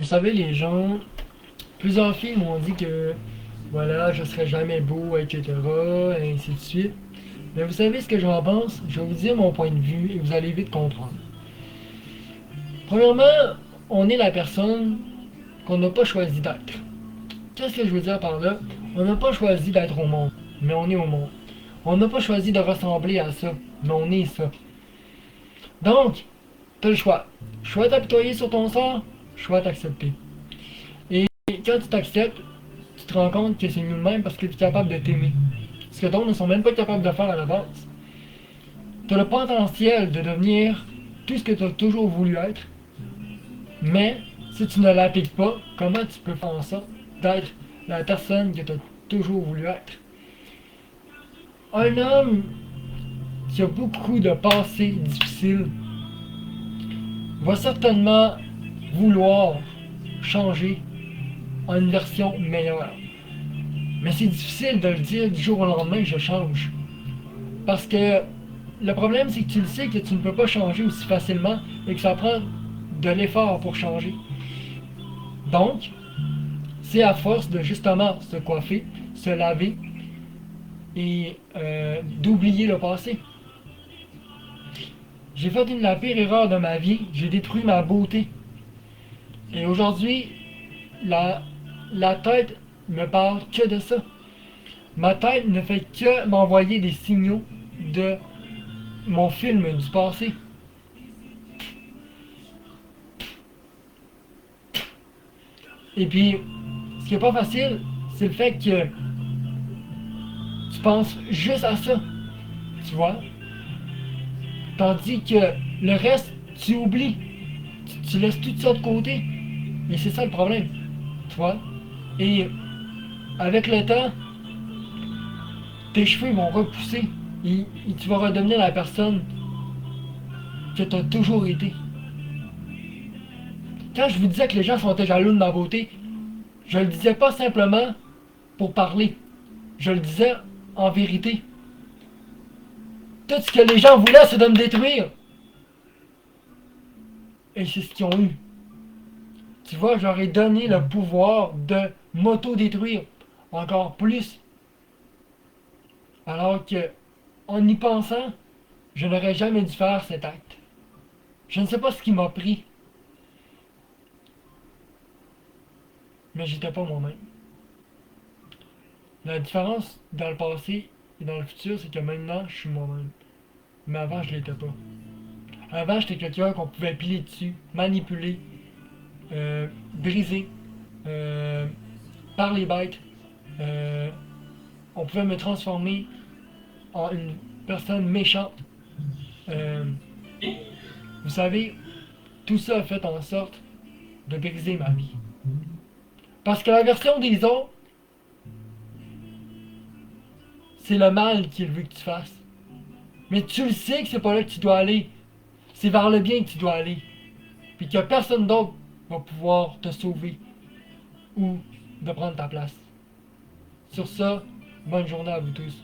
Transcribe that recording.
savez, les gens, plusieurs filles m'ont dit que, voilà, je serai jamais beau, etc., et ainsi de suite. Mais vous savez ce que j'en pense? Je vais vous dire mon point de vue et vous allez vite comprendre. Premièrement, on est la personne qu'on n'a pas choisi d'être. Qu'est-ce que je veux dire par là? On n'a pas choisi d'être au monde, mais on est au monde. On n'a pas choisi de ressembler à ça, mais on est ça. Donc, t'as le choix. Choix t'apitoyer sur ton sort, choix t'accepter. Et quand tu t'acceptes, tu te rends compte que c'est mieux de même parce que tu es capable de t'aimer. Ce que d'autres ne sont même pas capables de faire à la base. Tu as le potentiel de devenir tout ce que tu as toujours voulu être, mais si tu ne l'appliques pas, comment tu peux faire en sorte d'être la personne que tu as toujours voulu être? Un homme qui a beaucoup de passé difficile va certainement vouloir changer en une version meilleure. Mais c'est difficile de le dire du jour au lendemain, je change. Parce que le problème, c'est que tu le sais que tu ne peux pas changer aussi facilement et que ça prend de l'effort pour changer. Donc, c'est à force de justement se coiffer, se laver et d'oublier le passé. J'ai fait la pire erreur de ma vie, j'ai détruit ma beauté. Et aujourd'hui, la, la tête me parle que de ça. Ma tête ne fait que m'envoyer des signaux de mon film du passé. Et puis, ce qui est pas facile, c'est le fait que tu penses juste à ça, tu vois. Tandis que le reste, tu oublies. Tu laisses tout ça de côté. Et c'est ça le problème, tu vois. Et avec le temps, tes cheveux vont repousser. Et tu vas redevenir la personne que tu as toujours été. Quand je vous disais que les gens sont jaloux de ma beauté, je le disais pas simplement pour parler. Je le disais en vérité. Tout ce que les gens voulaient, c'est de me détruire. Et c'est ce qu'ils ont eu. Tu vois, j'aurais donné le pouvoir de m'auto-détruire encore plus. Alors que, en y pensant, je n'aurais jamais dû faire cet acte. Je ne sais pas ce qui m'a pris, mais j'étais pas moi-même. La différence dans le passé et dans le futur, c'est que maintenant, je suis moi-même. Mais avant, je l'étais pas. Avant, j'étais quelqu'un qu'on pouvait piler dessus, manipuler, briser, euh, par les bêtes. Euh, on pouvait me transformer en une personne méchante. Euh, vous savez, tout ça a fait en sorte de briser ma vie. Parce que la version des autres, c'est le mal qu'il veut que tu fasses. Mais tu le sais que c'est pas là que tu dois aller. C'est vers le bien que tu dois aller. Puis que personne d'autre va pouvoir te sauver ou de prendre ta place. Sur ça, bonne journée à vous tous.